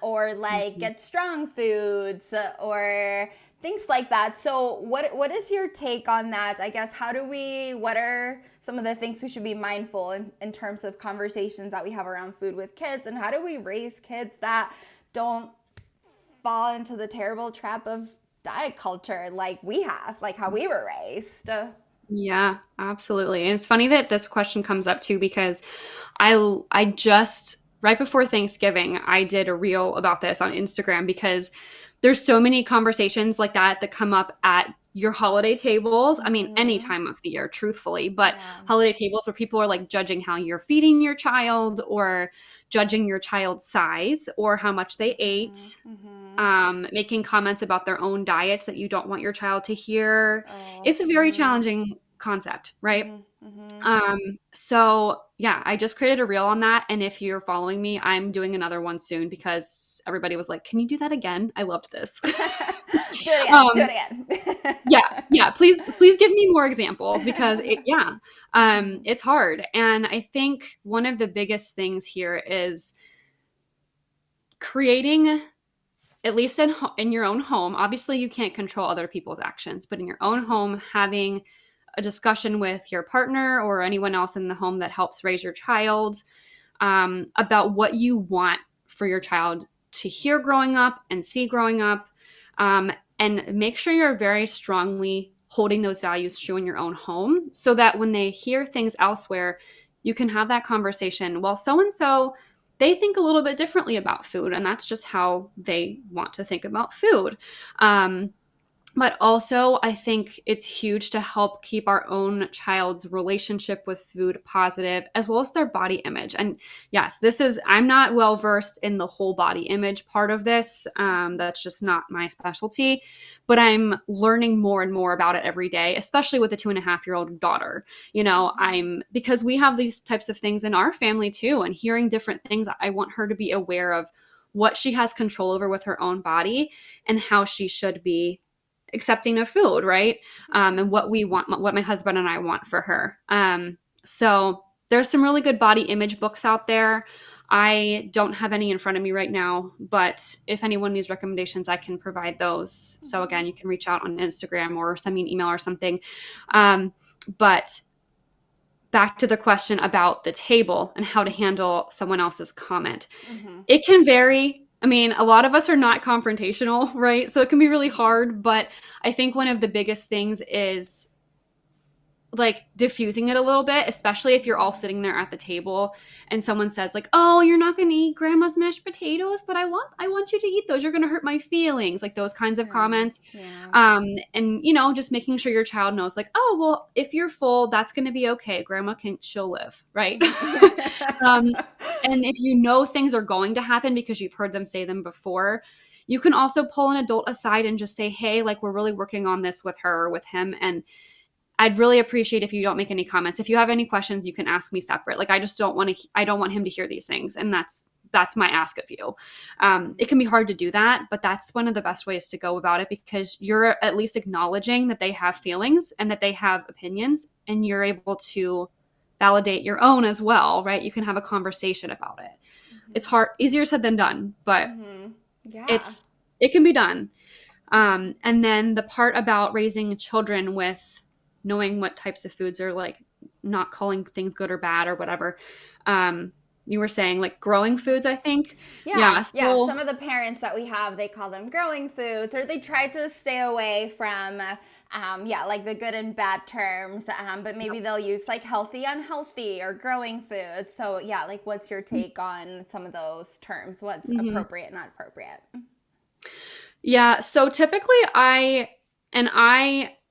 or like get strong foods, or things like that. So what is your take on that? I guess, what are some of the things we should be mindful in terms of conversations that we have around food with kids, and how do we raise kids that don't fall into the terrible trap of diet culture like we have, like how we were raised? Yeah, absolutely. And it's funny that this question comes up too, because I just right before Thanksgiving, I did a reel about this on Instagram, because there's so many conversations like that come up at your holiday tables. I mean, any time of the year, truthfully, but holiday tables where people are like judging how you're feeding your child, or judging your child's size or how much they ate, making comments about their own diets that you don't want your child to hear. It's a very challenging concept, right? So yeah, I just created a reel on that. And if you're following me, I'm doing another one soon, because everybody was like, can you do that again? I loved this. Do it again. Yeah. Please give me more examples, because it's hard. And I think one of the biggest things here is creating, at least in your own home. Obviously you can't control other people's actions, but in your own home, having a discussion with your partner or anyone else in the home that helps raise your child, about what you want for your child to hear growing up and see growing up. And make sure you're very strongly holding those values true in your own home so that when they hear things elsewhere, you can have that conversation. Well, so-and-so, they think a little bit differently about food, and that's just how they want to think about food. But also, I think it's huge to help keep our own child's relationship with food positive, as well as their body image. And yes, I'm not well versed in the whole body image part of this. That's just not my specialty, but I'm learning more and more about it every day, especially with a 2.5-year-old daughter. Because we have these types of things in our family too, and hearing different things, I want her to be aware of what she has control over with her own body and how she should be accepting of food, right? And what we want, what my husband and I want for her. So there's some really good body image books out there. I don't have any in front of me right now, but if anyone needs recommendations, I can provide those. So again, you can reach out on Instagram or send me an email or something. But back to the question about the table and how to handle someone else's comment. It can vary. I mean, a lot of us are not confrontational, right? So it can be really hard, but I think one of the biggest things is like diffusing it a little bit, especially if you're all sitting there at the table and someone says like, "Oh, you're not going to eat grandma's mashed potatoes, but I want you to eat those. You're going to hurt my feelings." Like those kinds of comments. Yeah. And just making sure your child knows like, "Oh, well, if you're full, that's going to be okay. She'll live." Right. And if you know things are going to happen because you've heard them say them before, you can also pull an adult aside and just say, "Hey, like we're really working on this with her or with him. And I'd really appreciate if you don't make any comments. If you have any questions, you can ask me separate. Like I don't want him to hear these things." And that's my ask of you. It can be hard to do that, but that's one of the best ways to go about it because you're at least acknowledging that they have feelings and that they have opinions, and you're able to validate your own as well, right? You can have a conversation about it. It's easier said than done, but Yeah. it can be done. And then the part about raising children with knowing what types of foods are like, not calling things good or bad or whatever. You were saying like growing foods, I think. Yeah. So, Some of the parents that we have, they call them growing foods, or they try to stay away from, like the good and bad terms. But maybe they'll use like healthy, unhealthy, or growing foods. So yeah, like what's your take on some of those terms? What's appropriate, not appropriate? Yeah. So typically I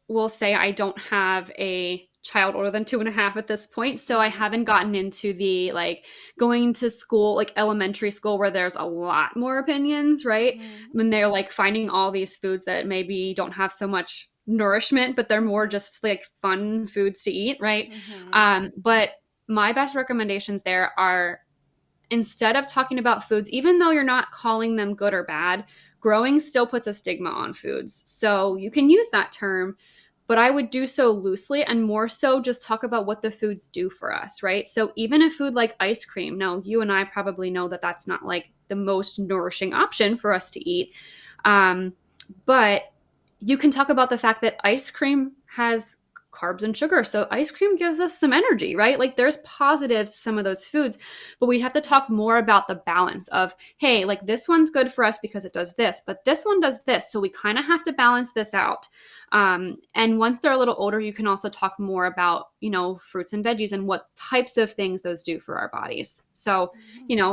will say I don't have a child older than 2.5 at this point. So I haven't gotten into the like going to school, like elementary school where there's a lot more opinions, right? When they're like finding all these foods that maybe don't have so much nourishment, but they're more just like fun foods to eat, right? But my best recommendations there are, instead of talking about foods, even though you're not calling them good or bad, growing still puts a stigma on foods. So you can use that term, but I would do so loosely and more so just talk about what the foods do for us, right? So even a food like ice cream, now you and I probably know that that's not like the most nourishing option for us to eat. But you can talk about the fact that ice cream has carbs and sugar. So ice cream gives us some energy, right? Like there's positives to some of those foods, but we have to talk more about the balance of, hey, like this one's good for us because it does this, but this one does this. So we kind of have to balance this out. And once they're a little older, you can also talk more about, fruits and veggies and what types of things those do for our bodies. So,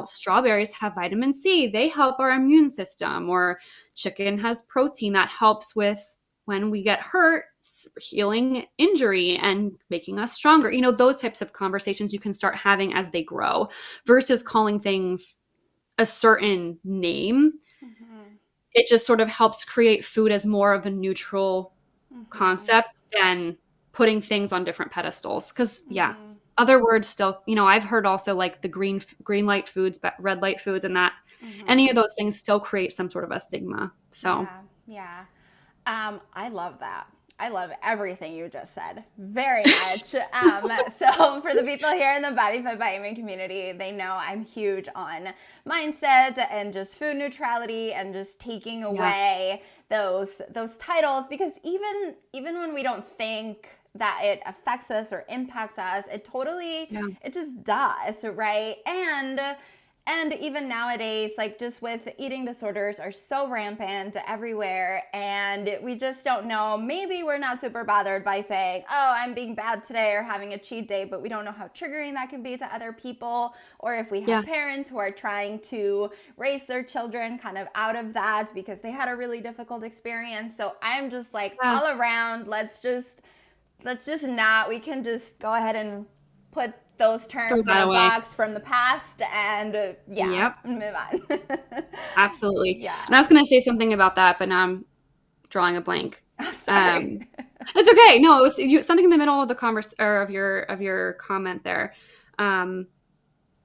strawberries have vitamin C. They help our immune system, or chicken has protein that helps with when we get hurt, healing injury and making us stronger. Those types of conversations you can start having as they grow versus calling things a certain name. It just sort of helps create food as more of a neutral concept than putting things on different pedestals. Because, other words still, I've heard also like the green light foods, but red light foods, and that any of those things still create some sort of a stigma. So, yeah. I love that. I love everything you just said very much. So for the people here in the BodyFit by Amy community, they know I'm huge on mindset and just food neutrality and just taking away those titles, because even when we don't think that it affects us or impacts us, it totally, it just does, right? And And even nowadays, like just with eating disorders are so rampant everywhere, and we just don't know. Maybe we're not super bothered by saying, oh, I'm being bad today or having a cheat day, but we don't know how triggering that can be to other people. Or if we have parents who are trying to raise their children kind of out of that because they had a really difficult experience. So I'm just like all around, let's just not, we can just go ahead and put those terms in a box from the past and move on. Absolutely. Yeah. And I was going to say something about that, but now I'm drawing a blank. Oh, sorry. It's okay. No, it was something in the middle of the or of your comment there. I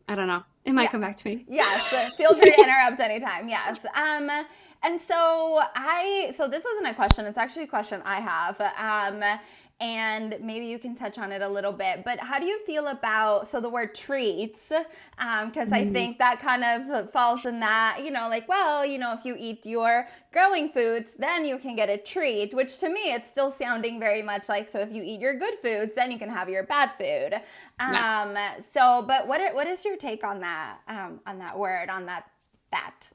don't know. It might come back to me. Yes. Feel free to interrupt anytime. Yes. And so this isn't a question. It's actually a question I have. And maybe you can touch on it a little bit, but how do you feel about, the word treats, because I think that kind of falls in that, like, well, if you eat your growing foods, then you can get a treat, which to me, it's still sounding very much like, so if you eat your good foods, then you can have your bad food. But what is your take on that word, on that?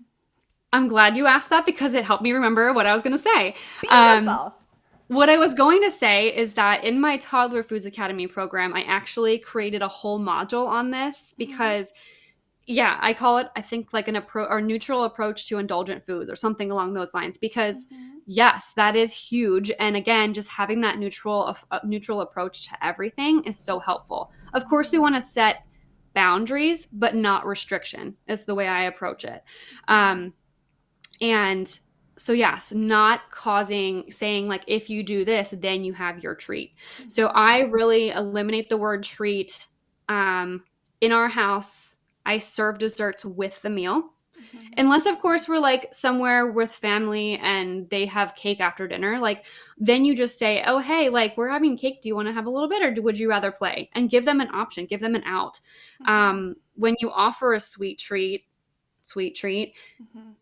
I'm glad you asked that because it helped me remember what I was going to say. Beautiful. What I was going to say is that in my Toddler Foods Academy program, I actually created a whole module on this because, I call it, I think, like an neutral approach to indulgent foods or something along those lines. Because, yes, that is huge. And again, just having that neutral approach to everything is so helpful. Of course, we want to set boundaries, but not restriction is the way I approach it. And so yes, not saying like, if you do this, then you have your treat. So I really eliminate the word treat. In our house, I serve desserts with the meal. Unless, of course, we're like somewhere with family and they have cake after dinner, like then you just say, oh, hey, like we're having cake. Do you want to have a little bit or would you rather play? And give them an option, give them an out. When you offer a sweet treat,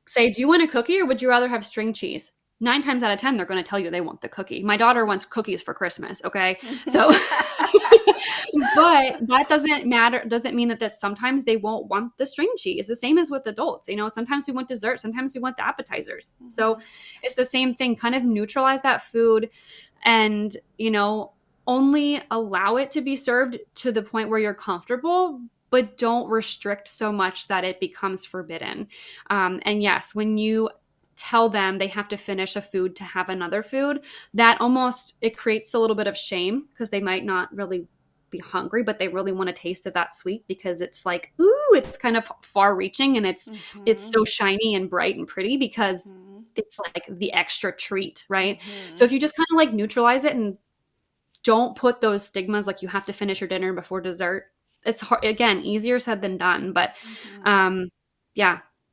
say, do you want a cookie or would you rather have string cheese? 9 times out of 10, they're going to tell you they want the cookie. My daughter wants cookies for Christmas. Okay. So, but that doesn't mean that sometimes they won't want the string cheese. The same as with adults, sometimes we want dessert, sometimes we want the appetizers. So it's the same thing, kind of neutralize that food and, only allow it to be served to the point where you're comfortable, but don't restrict so much that it becomes forbidden. And yes, when you tell them they have to finish a food to have another food, that it creates a little bit of shame because they might not really be hungry, but they really want a taste of that sweet because it's like, ooh, it's kind of far reaching and it's so shiny and bright and pretty because it's like the extra treat, right? So if you just kind of like neutralize it and don't put those stigmas like you have to finish your dinner before dessert. It's hard, again, easier said than done, but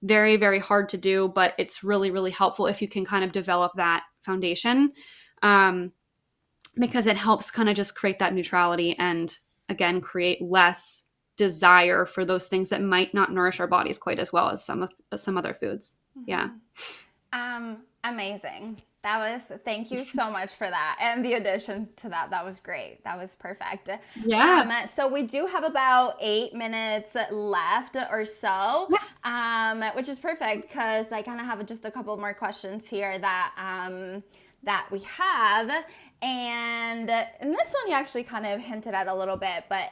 very, very hard to do, but it's really, really helpful if you can kind of develop that foundation because it helps kind of just create that neutrality and again, create less desire for those things that might not nourish our bodies quite as well as some other foods. Yeah. Amazing. Thank you so much for that. And the addition to that was great. That was perfect. Yeah. So we do have about 8 minutes left or so, which is perfect because I kind of have just a couple more questions here that we have. And this one you actually kind of hinted at a little bit, but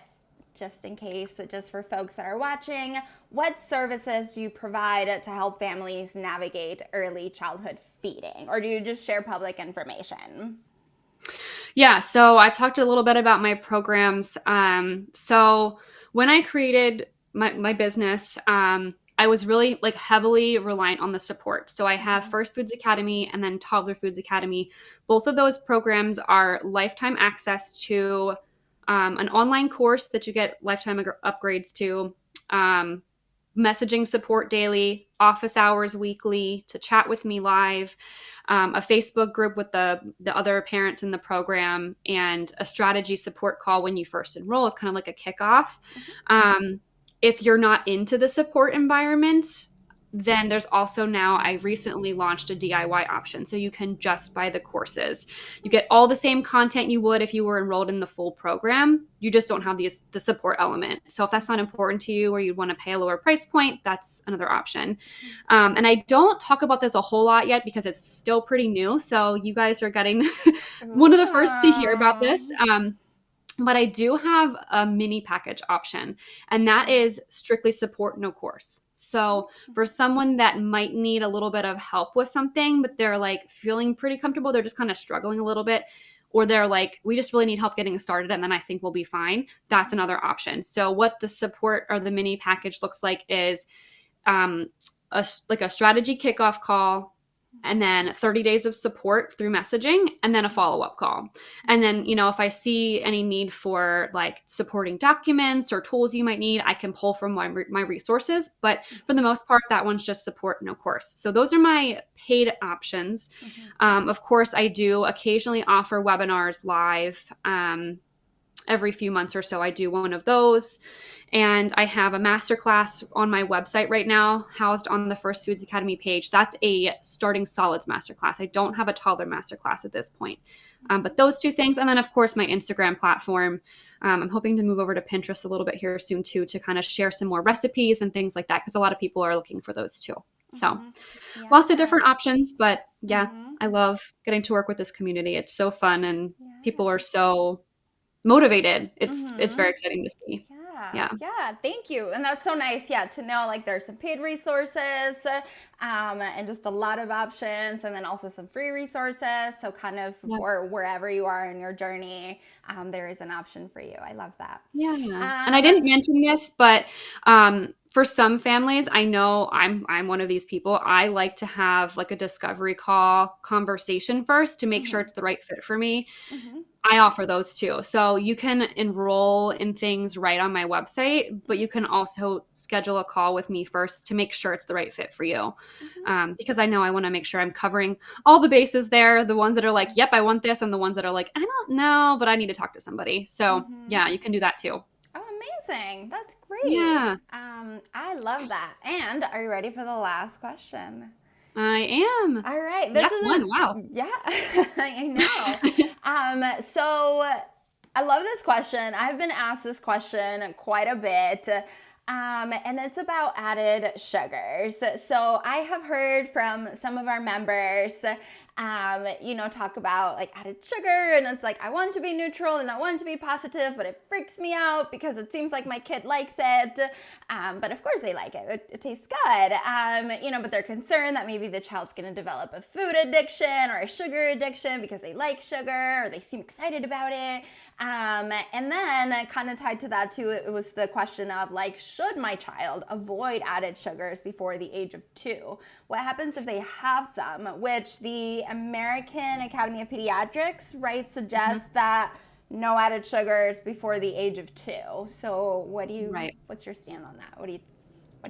just in case, just for folks that are watching, what services do you provide to help families navigate early childhood feeding? Or do you just share public information? Yeah, so I've talked a little bit about my programs. So when I created my business, I was really like heavily reliant on the support. So I have First Foods Academy and then Toddler Foods Academy. Both of those programs are lifetime access to an online course that you get lifetime upgrades to, messaging support daily, office hours weekly to chat with me live, a Facebook group with the other parents in the program, and a strategy support call when you first enroll. It's kind of like a kickoff. If you're not into the support environment, then there's also now, I recently launched a DIY option. So you can just buy the courses. You get all the same content you would if you were enrolled in the full program. You just don't have the support element. So if that's not important to you or you want to pay a lower price point, that's another option. And I don't talk about this a whole lot yet because it's still pretty new. So you guys are getting one of the first to hear about this. But I do have a mini package option, and that is strictly support, no course. So for someone that might need a little bit of help with something, but they're like feeling pretty comfortable, they're just kind of struggling a little bit, or they're like, we just really need help getting started, and then I think we'll be fine. That's another option. So what the support or the mini package looks like is a strategy kickoff call, and then 30 days of support through messaging, and then a follow-up call. And then, if I see any need for like supporting documents or tools you might need, I can pull from my resources. But for the most part, that one's just support, no course. So those are my paid options. Of course, I do occasionally offer webinars live. Every few months or so, I do one of those. And I have a masterclass on my website right now, housed on the First Foods Academy page. That's a starting solids masterclass. I don't have a toddler masterclass at this point. But those two things. And then, of course, my Instagram platform. I'm hoping to move over to Pinterest a little bit here soon, too, to kind of share some more recipes and things like that, because a lot of people are looking for those, too. So lots of different options. But yeah, I love getting to work with this community. It's so fun, and people are so motivated. It's very exciting to see. Yeah. Thank you. And that's so nice. To know like there's some paid resources, and just a lot of options, and then also some free resources. So kind of for wherever you are in your journey, there is an option for you. I love that. And I didn't mention this, but for some families, I know I'm one of these people. I like to have like a discovery call conversation first to make sure it's the right fit for me. I offer those too. So you can enroll in things right on my website, but you can also schedule a call with me first to make sure it's the right fit for you. Because I know I want to make sure I'm covering all the bases there. The ones that are like, yep, I want this. And the ones that are like, I don't know, but I need to talk to somebody. So yeah, you can do that too. Oh, amazing. That's great. Yeah. I love that. And are you ready for the last question? I am. All right. This is one. Wow. Yeah, I know. So I love this question. I've been asked this question quite a bit. And it's about added sugars. So I have heard from some of our members, talk about like added sugar, and it's like, I want to be neutral and I want to be positive, but it freaks me out because it seems like my kid likes it. But of course they like it. It tastes good. But they're concerned that maybe the child's going to develop a food addiction or a sugar addiction because they like sugar or they seem excited about it. And then kind of tied to that too, it was the question of like, should my child avoid added sugars before the age of 2? What happens if they have some, which the American Academy of Pediatrics, right, suggests that no added sugars before the age of 2. So what's your stand on that? What do you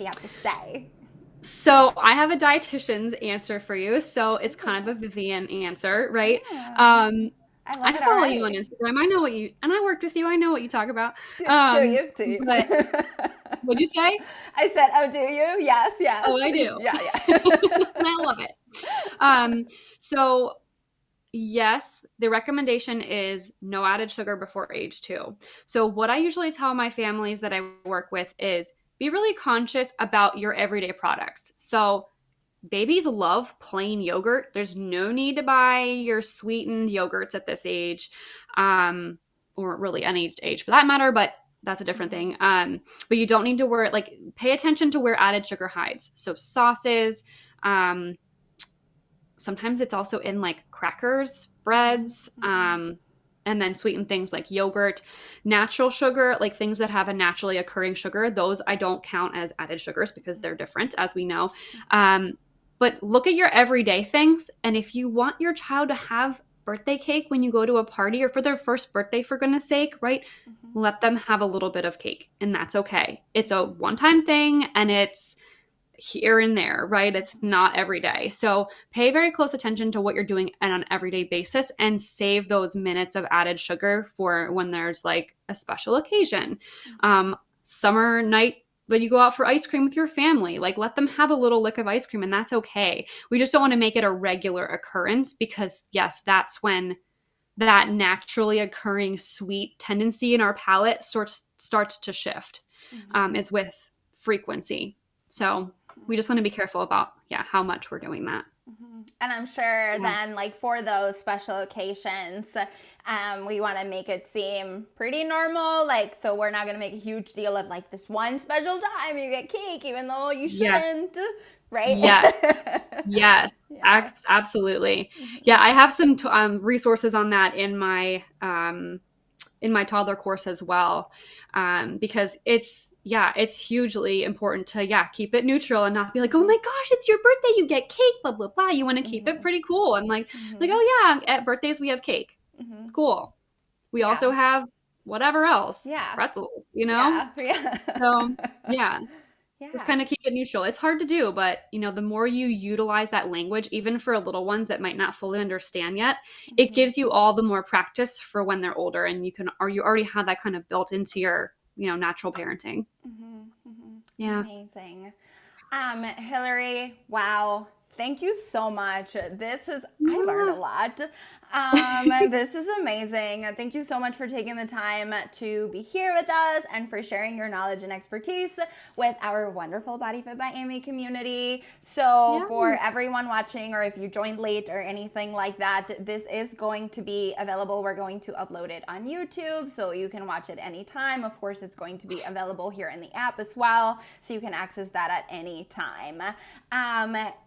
have to say? So I have a dietitian's answer for you. So it's kind of a Vivian answer, right? Yeah. I follow you on Instagram. I know and I worked with you. I know what you talk about. Do you? But what'd you say? I said, oh, do you? Yes. Oh, I do. Yeah. I love it. So yes, the recommendation is no added sugar before age 2. So what I usually tell my families that I work with is be really conscious about your everyday products. So babies love plain yogurt. There's no need to buy your sweetened yogurts at this age, or really any age for that matter, but that's a different thing. But you don't need to pay attention to where added sugar hides. So sauces, sometimes it's also in like crackers, breads, and then sweetened things like yogurt, natural sugar, like things that have a naturally occurring sugar. Those I don't count as added sugars because they're different, as we know. But look at your everyday things. And if you want your child to have birthday cake when you go to a party or for their first birthday, for goodness sake, right? Let them have a little bit of cake, and that's okay. It's a one-time thing, and it's here and there, right? It's not every day. So pay very close attention to what you're doing on an everyday basis and save those minutes of added sugar for when there's like a special occasion. Summer night But you go out for ice cream with your family, like let them have a little lick of ice cream, and that's okay. We just don't want to make it a regular occurrence, because yes, that's when that naturally occurring sweet tendency in our palate starts to shift, is with frequency. So we just want to be careful about, how much we're doing that. And I'm sure then, like, for those special occasions, we want to make it seem pretty normal. Like, so we're not going to make a huge deal of like this one special time you get cake, even though you shouldn't, right? Yes. Yes, absolutely. Yeah, I have some resources on that in my toddler course as well, because it's hugely important to keep it neutral and not be like, oh my gosh, it's your birthday, you get cake, blah blah blah. You want to keep it pretty cool and like oh yeah, at birthdays we have cake. Cool. We also have whatever else, pretzels, So just kind of keep it neutral. It's hard to do, but the more you utilize that language, even for little ones that might not fully understand yet, it gives you all the more practice for when they're older, and you already have that kind of built into your, natural parenting. Yeah. Amazing. Hilary, wow. Thank you so much. I learned a lot. This is amazing. Thank you so much for taking the time to be here with us and for sharing your knowledge and expertise with our wonderful BodyFit by Amy community. So for everyone watching, or if you joined late or anything like that, this is going to be available. We're going to upload it on YouTube so you can watch it anytime. Of course, it's going to be available here in the app as well, so you can access that at any time.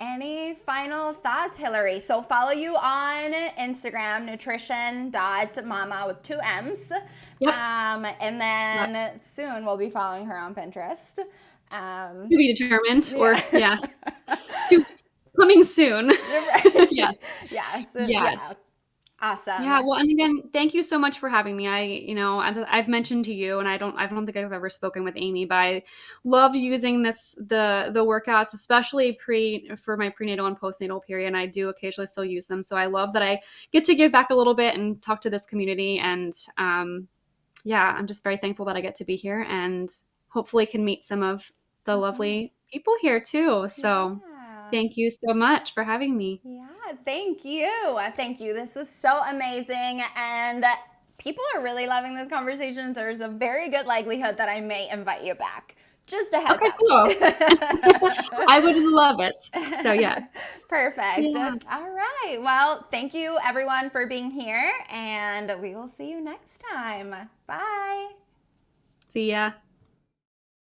Any final thoughts, Hilary? So follow you on Instagram, nutrition.mama with 2 M's. And then soon we'll be following her on Pinterest. To be determined, or yes. Coming soon. Right. Yes. Yes. Yes. Awesome. Yeah. Well, and again, thank you so much for having me. I've mentioned to you, and I don't think I've ever spoken with Amy, but I love using the workouts, especially for my prenatal and postnatal period. And I do occasionally still use them. So I love that I get to give back a little bit and talk to this community. And I'm just very thankful that I get to be here, and hopefully can meet some of the lovely people here too. So thank you so much for having me. Yeah, thank you. Thank you. This was so amazing. And people are really loving this conversation. So there's a very good likelihood that I may invite you back. Just a heads up. Cool. I would love it. So yes. Perfect. Yeah. All right. Well, thank you everyone for being here, and we will see you next time. Bye. See ya.